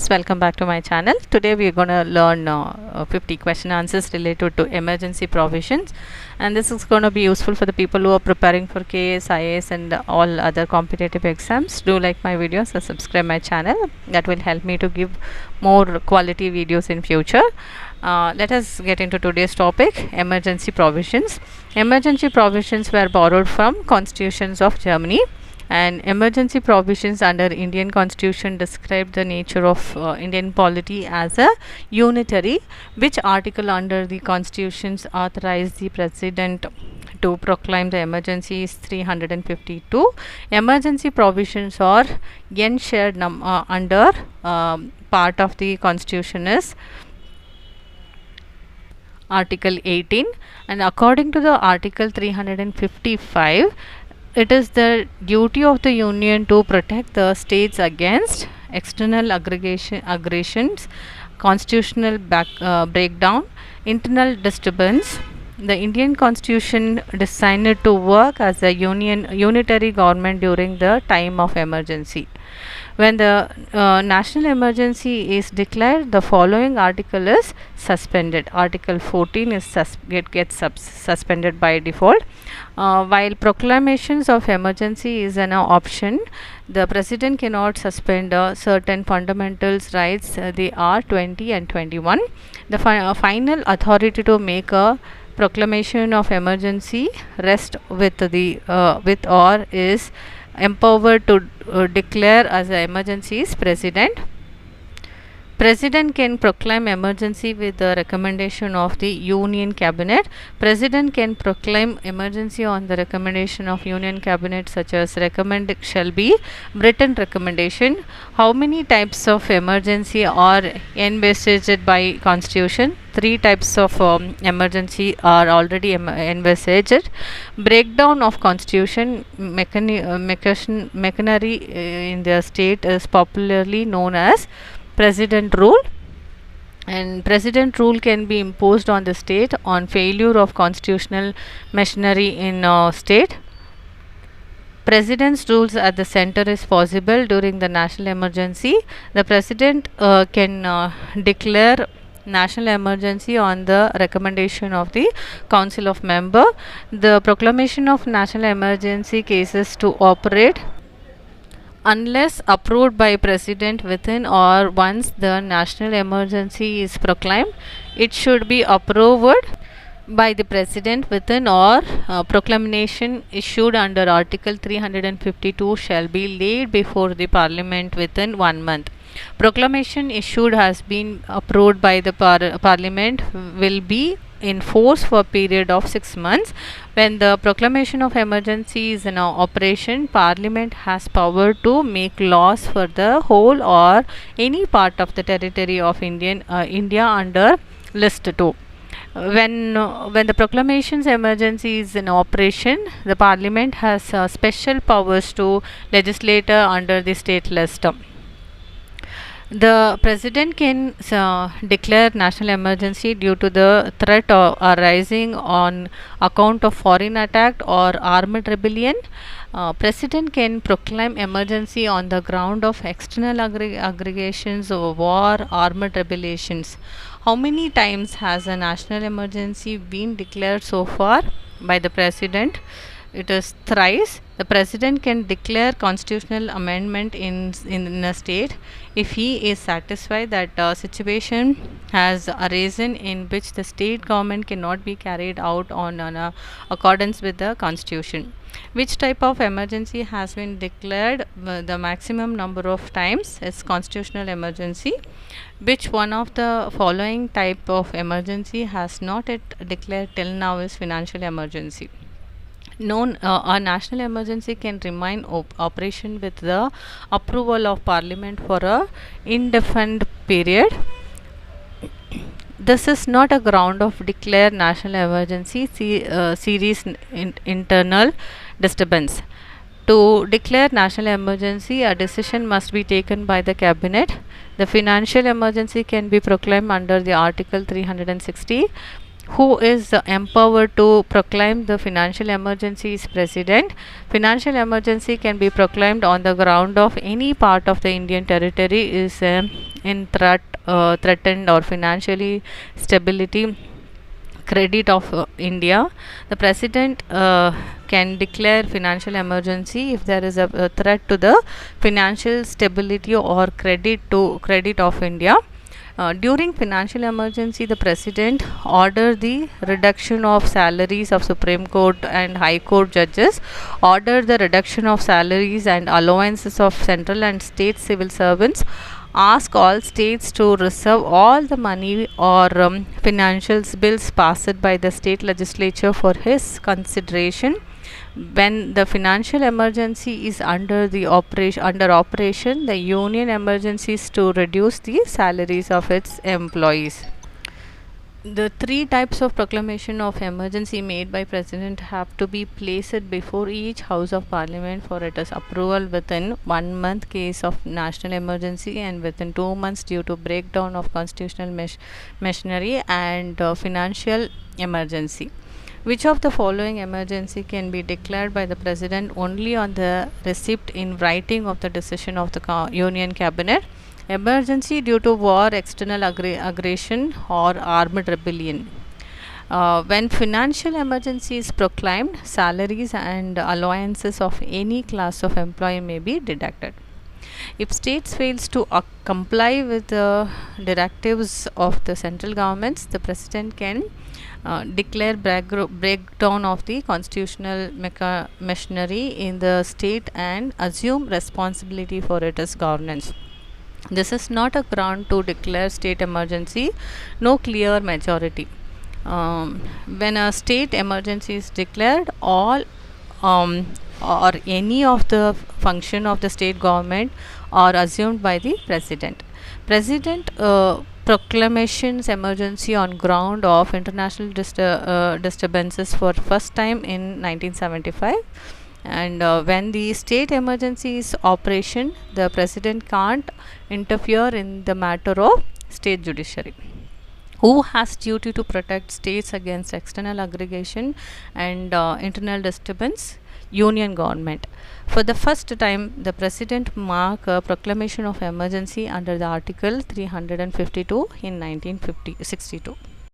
students, welcome back to my channel. Today we are going to learn 50 question answers related to emergency provisions, and this is going to be useful for the people who are preparing for KS, IAS and all other competitive exams. Do like my videos and subscribe my channel. That will help me to give more quality videos in future. Let us get into today's topic, emergency provisions. Emergency provisions were borrowed from constitutions of Germany, and emergency provisions under Indian Constitution describe the nature of Indian polity as a unitary. Which article under the constitutions authorize the president to proclaim the emergency is 352. Emergency provisions are shared under part of the constitution is Article 18, and according to the Article 355, it is the duty of the Union to protect the states against external aggressions, constitutional breakdown, internal disturbance. The Indian Constitution designed to work as a unitary government during the time of emergency. When the national emergency is declared, the following article is suspended. Article 14 is gets suspended by default. While proclamations of emergency is an option, the president cannot suspend certain fundamental rights. They are 20 and 21. The final authority to make a proclamation of emergency rests with or is empowered to declare as an emergency is president. President can proclaim emergency with the recommendation of the Union Cabinet. President can proclaim emergency on the recommendation of Union Cabinet, such as shall be written recommendation. How many types of emergency are envisaged by Constitution? 3 types of emergency are already envisaged. Breakdown of Constitution machinery in the state is popularly known as President rule, and President rule can be imposed on the state on failure of constitutional machinery in state. President's rules at the center is possible during the national emergency. The president can declare national emergency on the recommendation of the Council of Member. The proclamation of national emergency cases to operate unless approved by president within or once the national emergency is proclaimed. It should be approved by the president within or proclamation issued under Article 352 shall be laid before the Parliament within 1 month. Proclamation issued has been approved by the Parliament will be in force for a period of 6 months. When the proclamation of emergency is in operation, Parliament has power to make laws for the whole or any part of the territory of India under List 2. When the proclamation's emergency is in operation, the Parliament has special powers to legislate under the state list. The president can declare national emergency due to the threat arising on account of foreign attack or armed rebellion. President can proclaim emergency on the ground of external aggregations of war, armed rebellions. How many times has a national emergency been declared so far by the president? It is thrice. The president can declare constitutional amendment in a state if he is satisfied that a situation has arisen in which the state government cannot be carried out on accordance with the constitution. Which type of emergency has been declared the maximum number of times is constitutional emergency. Which one of the following type of emergency has not yet declared till now is financial emergency. A national emergency can remain operation with the approval of Parliament for a indefinite period. This is not a ground of declare national emergency. Serious internal disturbance. To declare national emergency, a decision must be taken by the cabinet. The financial emergency can be proclaimed under the Article 360. Who is empowered to proclaim the financial emergency is president. Financial emergency can be proclaimed on the ground of any part of the Indian territory is in threatened or financially stability credit of India. The president can declare financial emergency if there is a threat to the financial stability or credit of India. During financial emergency, the president order the reduction of salaries of Supreme Court and High Court judges, order the reduction of salaries and allowances of central and state civil servants, ask all states to reserve all the money or financial bills passed by the state legislature for his consideration. When the financial emergency is under operation, the union emergencies to reduce the salaries of its employees. The three types of proclamation of emergency made by president have to be placed before each house of parliament for its approval within 1 month case of national emergency and within 2 months due to breakdown of constitutional machinery and financial emergency. Which of the following emergency can be declared by the president only on the receipt in writing of the decision of the union cabinet? Emergency due to war, external aggression or armed rebellion. When financial emergency is proclaimed, salaries and allowances of any class of employee may be deducted. If states fails to comply with the directives of the central governments, the president can declare breakdown of the constitutional machinery in the state and assume responsibility for its governance. This is not a ground to declare state emergency, no clear majority. When a state emergency is declared, all or any of the function of the state government are assumed by the president. President proclamations emergency on ground of international disturbances for first time in 1975. And when the state emergency is operation, the president can't interfere in the matter of state judiciary. Who has duty to protect states against external aggregation and internal disturbance? Union government. For the first time, the president marked a proclamation of emergency under the article 352 in 1962.